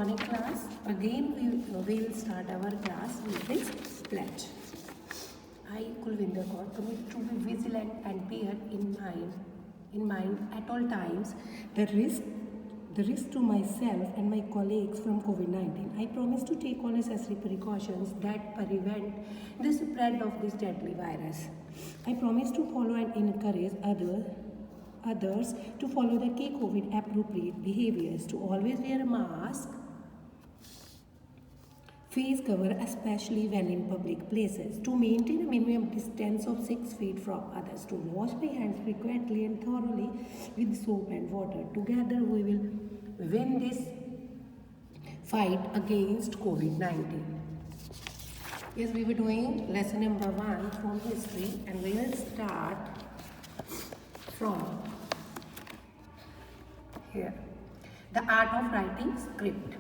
Morning class. Again we will start our class with this pledge. I, Kulvinder Kaur, commit to be vigilant and bear in mind at all times the risk to myself and my colleagues from COVID-19. I promise to take all necessary precautions that prevent the spread of this deadly virus. I promise to follow and encourage others to follow the key COVID appropriate behaviors, to always wear a mask, face cover, especially when in public places, to maintain a minimum distance of 6 feet from others, to wash my hands frequently and thoroughly with soap and water. Together we will win this fight against COVID-19. Yes, we were doing lesson number 1 from history, and we will start from here. The art of writing script.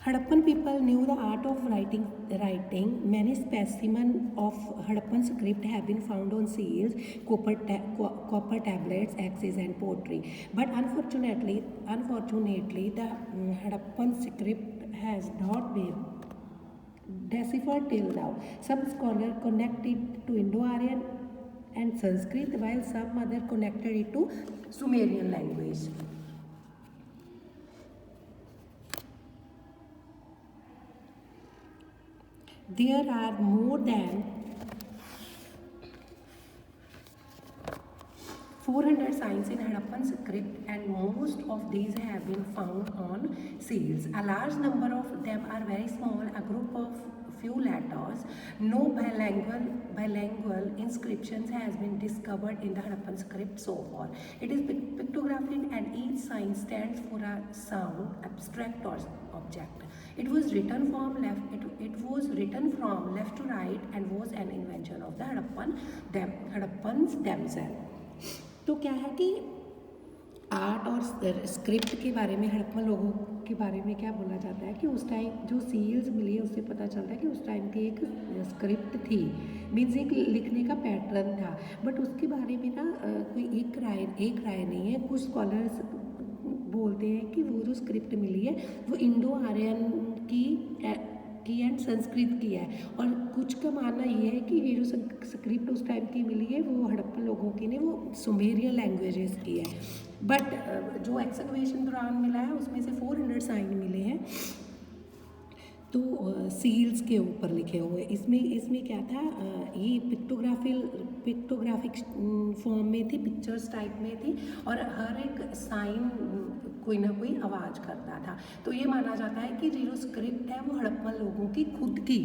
Harappan people knew the art of writing. Many specimens of Harappan script have been found on seals, copper tablets, axes, and pottery. But unfortunately, the Harappan script has not been deciphered till now. Some scholars connected to Indo-Aryan and Sanskrit, while some other connected it to Sumerian language. There are more than 400 signs in Harappan script, and most of these have been found on seals. A large number of them are very small, a group of few letters. No bilingual inscriptions has been discovered in the Harappan script so far. It is pictographic, and each sign stands for a sound, abstract or object. It was written from left to right and was an invention of the Harappans themselves. तो क्या है कि art और script के बारे में हड़प्पन लोगों के बारे में क्या बोला जाता है कि उस टाइम जो सील्स मिली है उससे पता चलता है कि उस टाइम की एक स्क्रिप्ट थी, मीन्स एक लिखने का पैटर्न था, बट उसके बारे में ना कोई एक राय नहीं है. कुछ स्कॉलर्स बोलते हैं कि वो जो स्क्रिप्ट मिली है वो इंडो आर्यन की एंड संस्कृत की है, और कुछ का मानना ये है कि ये जो स्क्रिप्ट उस टाइम की मिली है वो हड़प्पन लोगों की ने वो सुमेरियन लैंग्वेजेस की है. बट जो एक्सकवेशन दौरान मिला है उसमें से 400 साइन मिले हैं, तो सील्स के ऊपर लिखे हुए. इसमें क्या था, ये पिक्टोग्राफिक फॉर्म में थी, पिक्चर्स टाइप में थी, और हर एक साइन कोई ना कोई आवाज़ करता था. तो ये माना जाता है कि जो स्क्रिप्ट है वो हड़प्पन लोगों की खुद की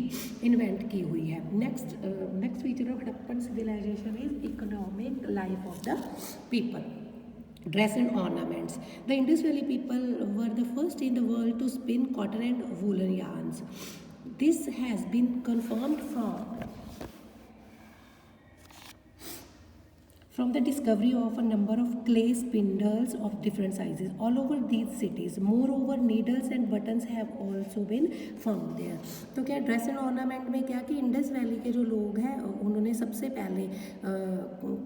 इन्वेंट की हुई है. Next feature of Harappan civilization is economic life of the people. Dress and ornaments. The Indus Valley people were the first in the world to spin cotton and woolen yarns. This has been confirmed from the discovery of a number of clay spindles of different sizes all over these cities. Moreover, needles and buttons have also been found there. तो क्या dress and ornament में क्या कि Indus valley के जो लोग हैं उन्होंने सबसे पहले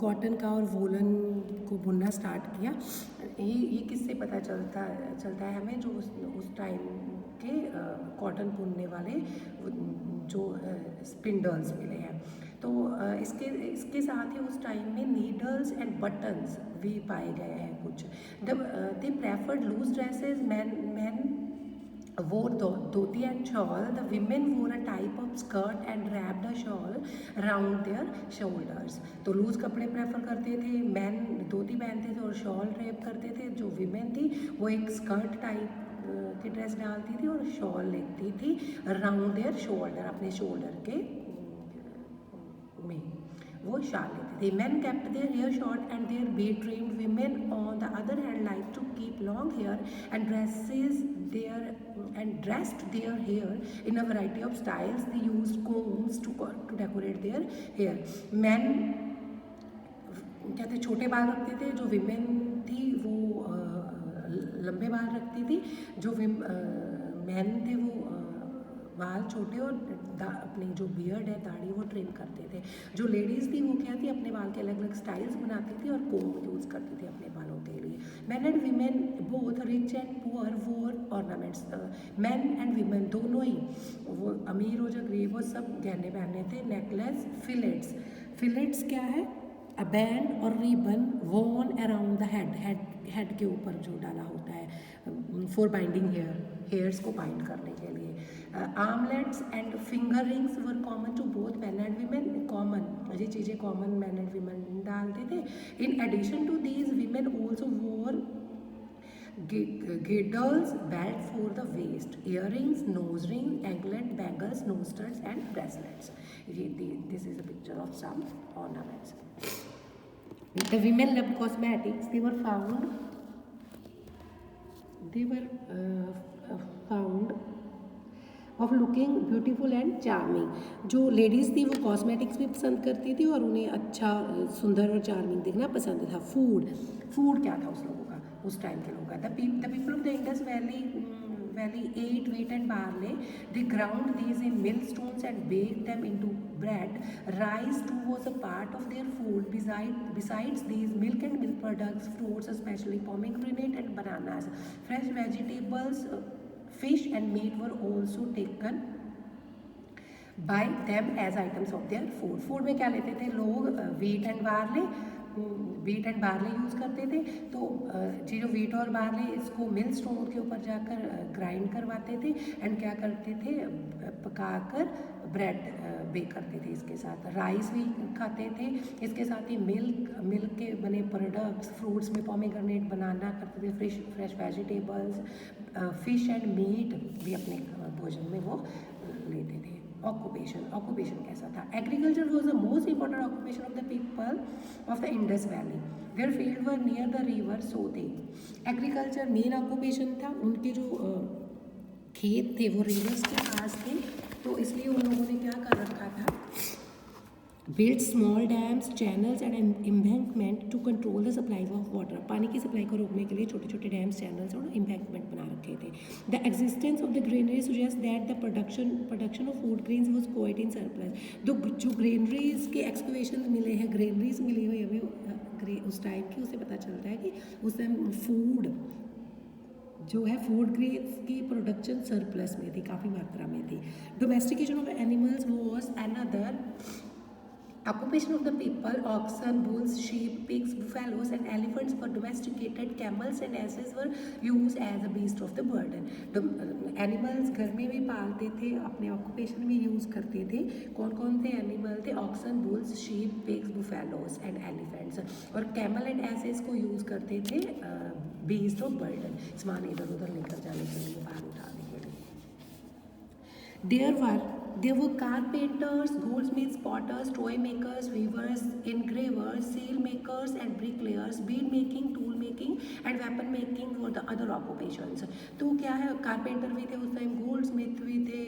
कॉटन का और वोलन को बुनना स्टार्ट किया. ये किससे पता चलता है हमें, जो उस टाइम के कॉटन बुनने वाले जो स्पिंडल्स मिले हैं. तो इसके साथ ही उस टाइम में नीडल्स एंड बटन्स भी पाए गए हैं कुछ. They preferred loose dresses. Man wore dhoti and shawl. The women wore a type of skirt and wrapped a shawl around their shoulders. तो लूज कपड़े प्रेफर करते थे, मैन धोती पहनते थे और शॉल ड्रेप करते थे. जो विमेन थी वो एक स्कर्ट टाइप की ड्रेस डालती थी और शॉल लेती थी अराउंड देयर शोल्डर, अपने शोल्डर के में वो शाल लेते थे. Men kept their hair short and their beard trimmed. Women on the other hand liked to keep long hair and dressed their hair in a variety of styles. They used combs to decorate their hair. Men क्या थे, छोटे बाल रखते थे. जो women थी वो लंबे बाल रखती थी. जो मैन थे वो बाल छोटे और अपनी जो बियर्ड है, दाढ़ी, वो ट्रिम करते थे. जो लेडीज़ थी वो क्या थी, अपने बाल के अलग अलग स्टाइल्स बनाती थी और कोम यूज़ करती थी अपने बालों के लिए. लिए। Man and women both rich and poor वोर ऑर्नामेंट्स, मैन एंड वीमेन दोनों ही, वो अमीर हो जो गरीब हो, सब गहने पहने थे। नेकलेस, फिलेट्स, फिलेट्स क्या है, अ बैंड और ribbon worn around the head के ऊपर जो डाला होता है फॉर बाइंडिंग हेयर्स को बाइंड करने के लिए। Armlets and finger rings were common to both man and women, common, ये चीज़ें कॉमन मैन एंड वीमेन डालते थे। In addition to these women also wore girdles, belt for the waist, earrings, nose rings, anklet, bangles, nose studs and bracelets. This is a picture of some ornaments. The women loved cosmetics. They were found of looking beautiful and charming. जो ladies थी वो cosmetics भी पसंद करती थी और उन्हें अच्छा, सुंदर और चार्मिंग दिखना पसंद था। फूड क्या था उस लोगों का, उस टाइम के लोगों का? The people of the Indus valley ate wheat and barley. They ground these in millstones and baked them into bread. Rice too was a part of their food. Besides these milk and milk products, fruits, especially pomegranate and bananas, fresh vegetables, fish and meat were also taken by them as items of their food. Food में क्या लेते थे लोग? Wheat and barley use करते थे। तो ये जो वीट और बार्ले, इसको मिल स्टोन के ऊपर जाकर ग्राइंड करवाते थे एंड क्या करते थे, पकाकर ब्रेड बेक करते थे। इसके साथ राइस भी खाते थे, इसके साथ ही मिल्क के बने प्रोडक्ट्स, फ्रूट्स में पोमेग्रेनेट, बनाना करते थे, fresh vegetables, fish and meat भी अपने भोजन में वो लेते थे। ऑक्यूपेशन कैसा था? Agriculture was the most important occupation of the people of the Indus valley. Their field were near the river, so they, agriculture main occupation था। उनके जो खेत थे वो रिवर्स के पास थे, तो इसलिए उन लोगों ने क्या कर रखा था, built small dams, channels and an embankment to control the supply of water. पानी की सप्लाई को रोकने के लिए छोटे छोटे डैम्स, चैनल्स और embankment बना रखे थे। The existence of the granary suggests that the production of food grains was quite in surplus. जो granaries के excavations मिले हैं, granaries मिली हुई अभी उस टाइम की, उससे पता चलता है कि उस टाइम फूड जो है, फूड ग्रेन्स की प्रोडक्शन सरप्लस में थी, काफ़ी मात्रा में थी। Domestication of animals was another occupation of the people. Oxen, bulls, sheep, pigs, buffaloes and elephants were domesticated. Camels and asses were used as a beast of the burden. Animals घर में भी पालते थे, अपने ऑक्यूपेशन में use करते थे। कौन कौन से एनिमल थे? Oxen, bulls, sheep, pigs, buffaloes and elephants. और कैमल एंड एसेस को यूज़ करते थे बीस्ट ऑफ बर्डन, सामान इधर उधर लेकर जाने के लिए, बाहर उठाने के लिए। There were carpenters, goldsmiths, potters, toy makers, weavers, engravers, seal makers and bricklayers. Bead making, tool making and weapon making were the other occupations. तो क्या है, कारपेंटर भी थे उस टाइम, गोल्डस्मिथ भी थे,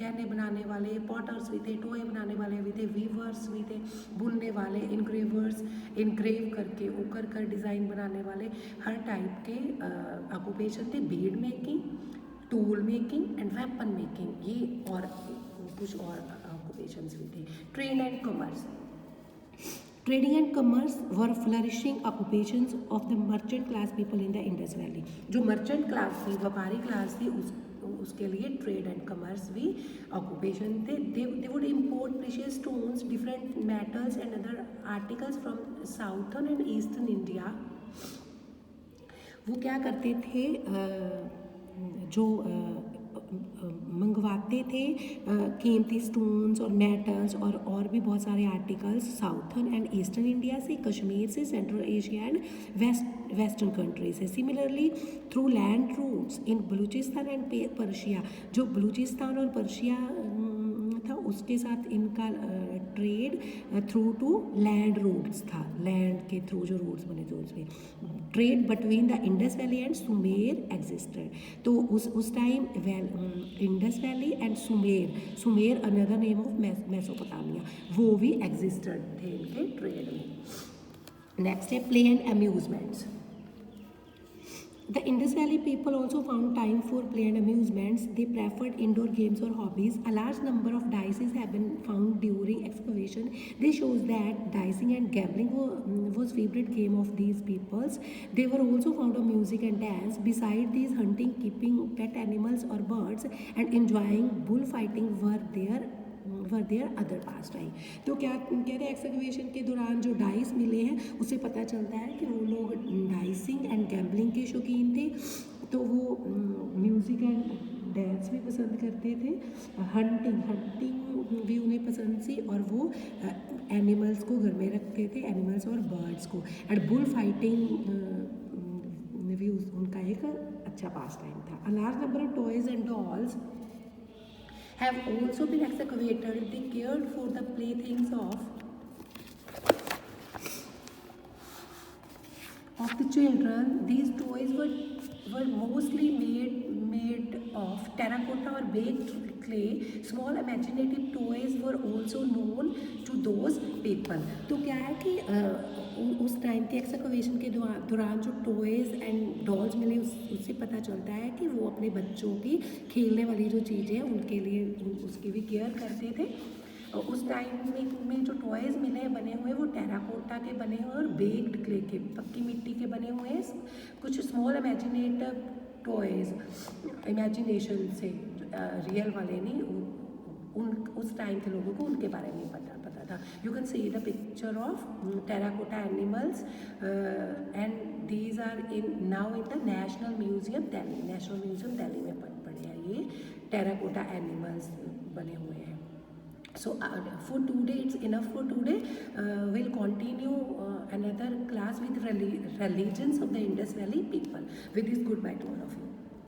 गहने बनाने वाले, पॉटर्स भी थे, टॉय बनाने वाले भी थे, वीवर्स भी थे, बुनने वाले, इनग्रेवर्स, इनग्रेव करके उकर कर डिज़ाइन बनाने वाले, हर टाइप के ऑक्यूपेशन थे। Bead making, tool making and weapon making, ये और कुछ और ऑक्यूपेशंस भी थे। Trading and commerce were flourishing occupations of the merchant class people in the Indus valley. जो मर्चेंट क्लास थी, व्यापारी क्लास थी, उसके लिए ट्रेड एंड कॉमर्स भी ऑक्यूपेशन थे। They would import precious stones, different metals and other articles from southern and eastern India. वो क्या करते थे, जो मंगवाते थे कीमती स्टोन्स और मेटल्स और भी बहुत सारे articles southern and eastern India से, कश्मीर से, central Asia and western country से। Similarly through land routes in Baluchistan and Persia, जो बलूचिस्तान और पर्शिया था उसके साथ इनका trade through to land routes था, लैंड के थ्रू जो रूट्स बने थे उसमें trade between the Indus valley and Sumer existed. तो उस time Indus valley and Sumer another name of Mesopotamia, वो भी एग्जिस्टेड थे इनके ट्रेड में। नेक्स्ट है play and amusements. The Indus Valley people also found time for play and amusements. They preferred indoor games or hobbies. A large number of dices have been found during excavation. This shows that dicing and gambling was favorite game of these peoples. They were also found of music and dance. Beside these, hunting, keeping pet animals or birds, and enjoying bullfighting were their other pass time. तो क्या कह रहे हैं, excavation के दौरान जो dice मिले हैं उससे पता चलता है कि वो लोग डाइसिंग एंड गैम्बलिंग के शौकीन थे. तो वो म्यूज़िक एंड डांस भी पसंद करते थे. हंटिंग भी उन्हें पसंद थी, और वो एनिमल्स को घर में रखते थे, एनिमल्स और बर्ड्स को. एंड बुल फाइटिंग भी उनका एक अच्छा पास टाइम था. A large number of toys and dolls have also been excavated. They cared for the playthings of the children. These toys were mostly made of terracotta or baked clay. Small imaginative toys were also known to those people. तो क्या है कि उस time के excavation के दौरान जो toys and dolls मिले उससे पता चलता है कि वो अपने बच्चों की खेलने वाली जो चीज़ें हैं उनके लिए उसकी भी केयर करते थे. उस टाइम में जो टॉयज़ मिले हैं बने हुए, वो टेराकोटा के बने हुए और बेक्ड क्ले के, पक्की मिट्टी के बने हुए हैं. कुछ स्मॉल इमेजिनेटिव टॉयज़, इमेजिनेशन से, रियल वाले नहीं, उस टाइम के लोगों को उनके बारे में पता था. You can see the picture of terracotta animals and these are now in the national museum Delhi. National museum Delhi में पड़े हैं ये टेराकोटा एनिमल्स बने हुए हैं. So for today it's enough for today. We'll continue another class with religions of the Indus Valley people. With this, goodbye to all of you.